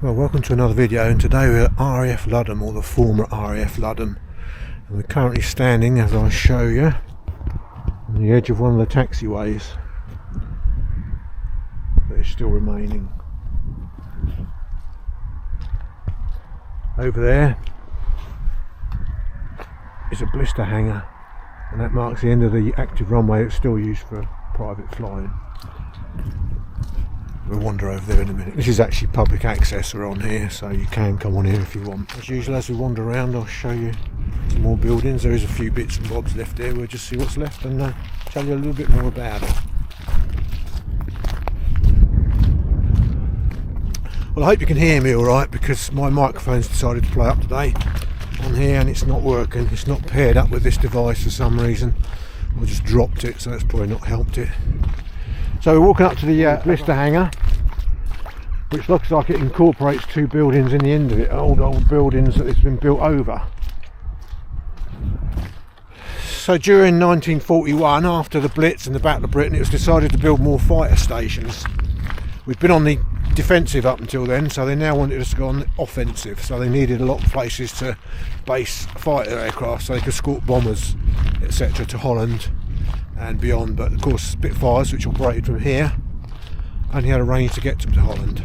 Well, welcome to another video, and today we're at RAF Ludham, or the former RAF Ludham, and we're currently standing, as I'll show you, on the edge of one of the taxiways that is still remaining. Over there is a blister hangar, and that marks the end of the active runway. It's still used for private flying. We'll wander over there in a minute. This is actually public access around here, so you can come on here if you want. As usual, as we wander around, I'll show you some more buildings. There is a few bits and bobs left there. We'll just see what's left and tell you a little bit more about it. Well, I hope you can hear me alright, because my microphone's decided to play up today on here and it's not working. It's not paired up with this device for some reason. I just dropped it, so that's probably not helped it. So we're walking up to the blister hangar, which looks like it incorporates two buildings in the end of it, old buildings that it's been built over. So during 1941, after the Blitz and the Battle of Britain, it was decided to build more fighter stations. We'd been on the defensive up until then, so they now wanted us to go on the offensive, so they needed a lot of places to base fighter aircraft so they could escort bombers, etc. to Holland and beyond. But of course Spitfires, which operated from here, only had a range to get them to Holland.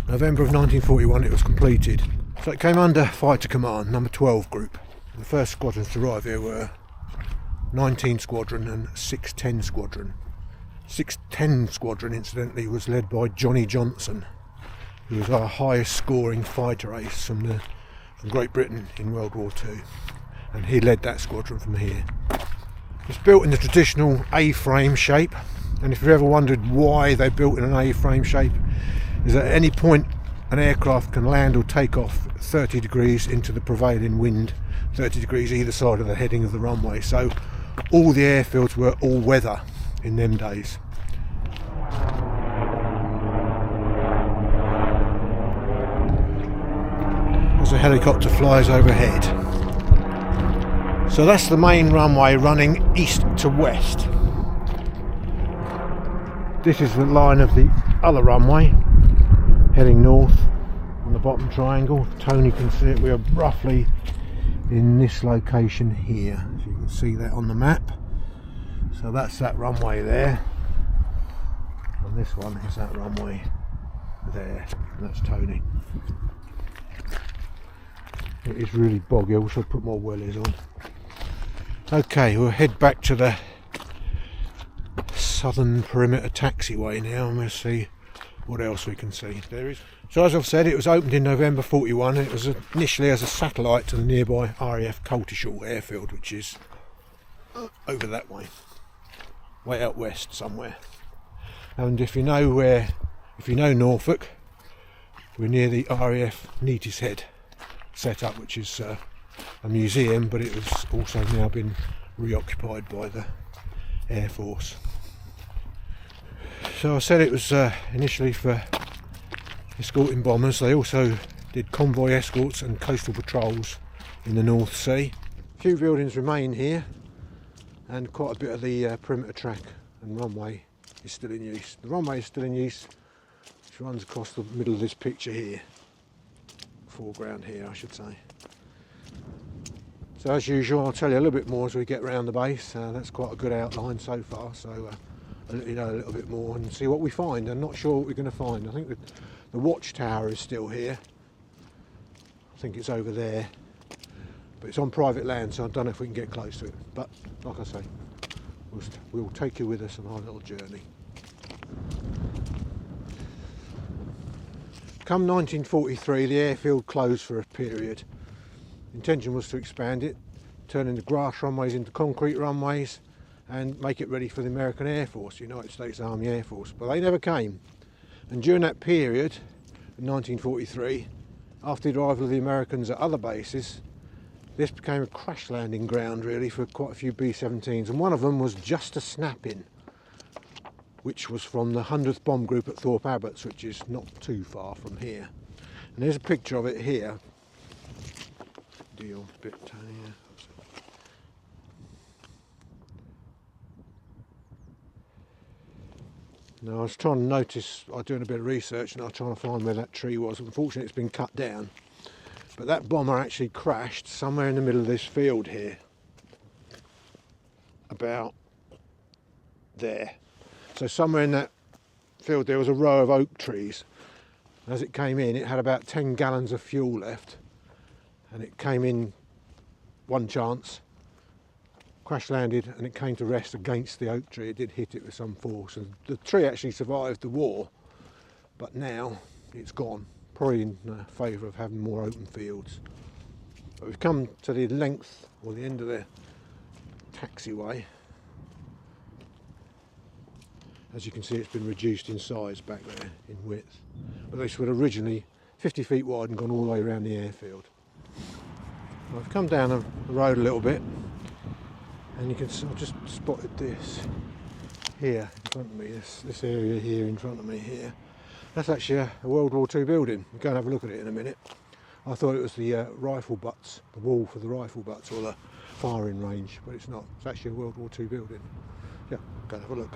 November of 1941 it was completed, so it came under Fighter Command, number 12 group. The first squadrons to arrive here were 19 Squadron and 610 Squadron. 610 Squadron, incidentally, was led by Johnny Johnson, who was our highest scoring fighter ace from Great Britain in World War II, and he led that squadron from here. It's built in the traditional A-frame shape, and if you've ever wondered why they built in an A-frame shape, is that at any point an aircraft can land or take off 30 degrees into the prevailing wind, 30 degrees either side of the heading of the runway. So all the airfields were all weather in them days. As a helicopter flies overhead. So that's the main runway running east to west. This is the line of the other runway heading north on the bottom triangle. Tony can see it. We are roughly in this location here, as you can see that on the map. So that's that runway there, and this one is that runway there, and that's Tony. It is really boggy. I wish I'd put more wellies on. Okay, we'll head back to the southern perimeter taxiway now, and we'll see what else we can see. There is. So as I've said, it was opened in November 41, and it was initially as a satellite to the nearby RAF Coltishall Airfield, which is over that way. Way out west somewhere. And if you know Norfolk, we're near the RAF Neatishead setup, which is a museum, but it was also now been reoccupied by the Air Force. So I said it was initially for escorting bombers. They also did convoy escorts and coastal patrols in the North Sea. A few buildings remain here, and quite a bit of the perimeter track and runway is still in use. The runway is still in use, which runs across the middle of this picture here, foreground here I should say. So as usual, I'll tell you a little bit more as we get round the base. That's quite a good outline so far, so I'll let you know a little bit more and see what we find. I'm not sure what we're going to find. I think the watchtower is still here. I think it's over there. But it's on private land, so I don't know if we can get close to it. But like I say, we'll take you with us on our little journey. Come 1943, the airfield closed for a period. The intention was to expand it, turning the grass runways into concrete runways, and make it ready for the American Air Force, United States Army Air Force. But they never came. And during that period, in 1943, after the arrival of the Americans at other bases, this became a crash landing ground really for quite a few B-17s, and one of them was just a snap-in, which was from the 100th Bomb Group at Thorpe Abbotts, which is not too far from here. And there's a picture of it here. Deal bit here. Now I was trying to notice, I was doing a bit of research and I was trying to find where that tree was. Unfortunately it's been cut down, but that bomber actually crashed somewhere in the middle of this field here, about there. So somewhere in that field there was a row of oak trees. As it came in, it had about 10 gallons of fuel left, and it came in one chance, crash landed, and it came to rest against the oak tree. It did hit it with some force, and the tree actually survived the war, but now it's gone, probably in favour of having more open fields. But we've come to the length, or the end of the taxiway. As you can see, it's been reduced in size back there, in width. But this was originally 50 feet wide and gone all the way around the airfield. I've come down the road a little bit, and you can see, I've just spotted this here in front of me, this area here in front of me here. That's actually a World War II building. We'll go and have a look at it in a minute. I thought it was the rifle butts, the wall for the rifle butts, or the firing range, but it's not. It's actually a World War II building. Yeah, go and have a look.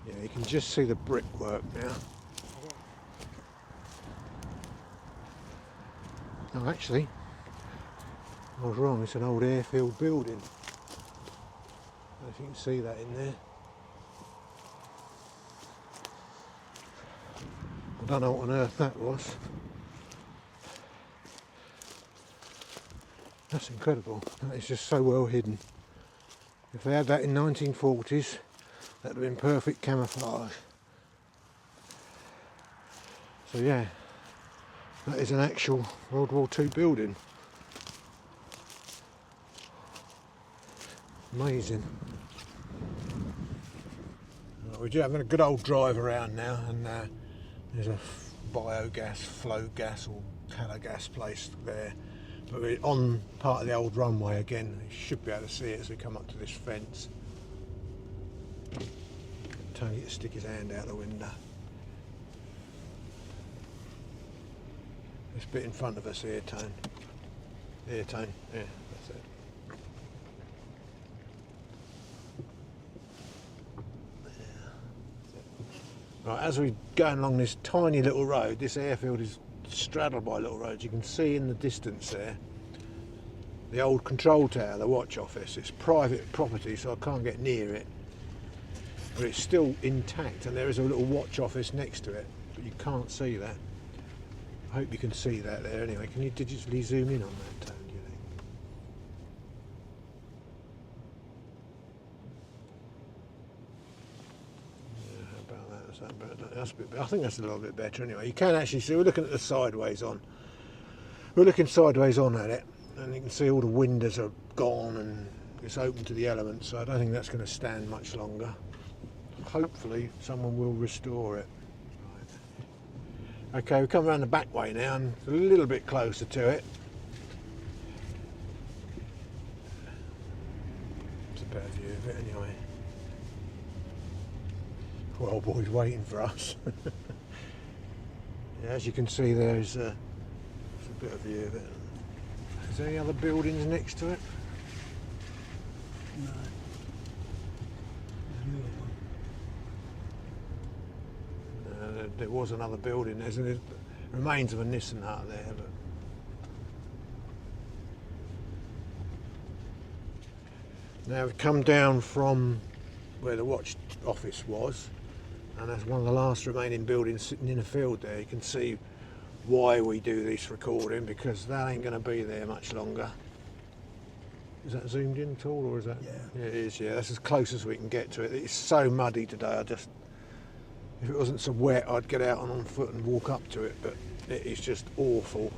Yeah, you can just see the brickwork now. No, actually, I was wrong. It's an old airfield building. I don't know if you can see that in there. I don't know what on earth that was. That's incredible. That is just so well hidden. If they had that in 1940s, that would have been perfect camouflage. So yeah, that is an actual World War II building. Amazing. Right, we're having a good old drive around now, and there's a biogas, flow gas or tallow gas place there. But we're on part of the old runway again. You should be able to see it as we come up to this fence. Tony to stick his hand out the window. This bit in front of us here, Tone. Here, Tone. Yeah, that's it. Yeah. Right, as we're going along this tiny little road, this airfield is straddled by little roads. You can see in the distance there the old control tower, the watch office. It's private property, so I can't get near it. But it's still intact, and there is a little watch office next to it, but you can't see that. I hope you can see that there anyway. Can you digitally zoom in on that, Tone, do you think? Yeah, how about that? Is that better? That's a bit better. I think that's a little bit better anyway. You can actually see, we're looking at the sideways on. We're looking sideways on at it, and you can see all the windows are gone and it's open to the elements, so I don't think that's going to stand much longer. Hopefully someone will restore it. Right. Okay, we've come around the back way now and a little bit closer to it. It's a better view of it anyway. Poor old boy's waiting for us. Yeah, as you can see there's a bit of view of it. Is there any other buildings next to it? No. There was another building. There's the remains of a Nissan hut there. But now we've come down from where the watch office was, and that's one of the last remaining buildings sitting in a field there. You can see why we do this recording, because that ain't going to be there much longer. Is that zoomed in at all, or is that? Yeah. Yeah, it is. Yeah, that's as close as we can get to it. It's so muddy today. If it wasn't so wet, I'd get out on foot and walk up to it, but it is just awful.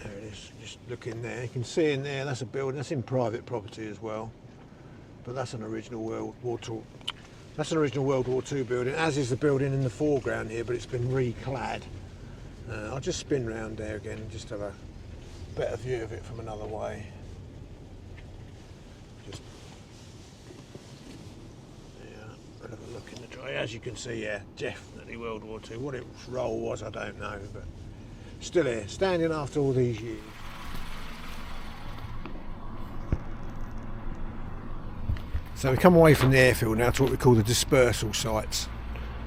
There it is, just look in there. You can see in there, that's a building, that's in private property as well. But that's an original World War II building, as is the building in the foreground here, but it's been reclad. I'll just spin round there again and just have a better view of it from another way. Have a look in the dry. As you can see, yeah, definitely World War II. What its role was, I don't know, but still here, standing after all these years. So we come away from the airfield now to what we call the dispersal sites,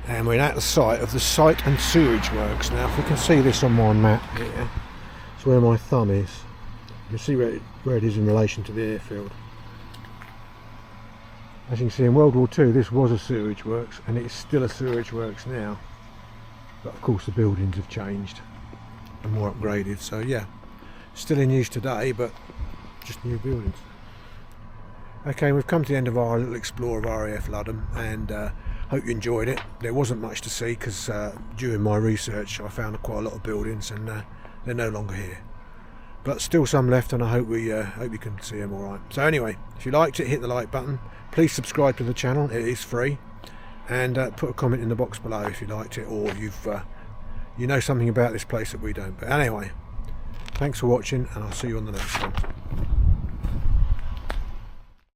and we're at the site of the site and sewerage works. Now if we can see this on my map here, it's where my thumb is. You can see where it is in relation to the airfield. As you can see, in World War II this was a sewerage works, and it's still a sewerage works now, but of course the buildings have changed and more upgraded, so yeah, still in use today but just new buildings. Okay, we've come to the end of our little explore of RAF Ludham, and hope you enjoyed it. There wasn't much to see because during my research I found quite a lot of buildings, and they're no longer here, but still some left, and I hope you can see them alright. So anyway, if you liked it, hit the like button, please subscribe to the channel, it is free, and put a comment in the box below if you liked it, or you know something about this place that we don't. But anyway, thanks for watching, and I'll see you on the next one.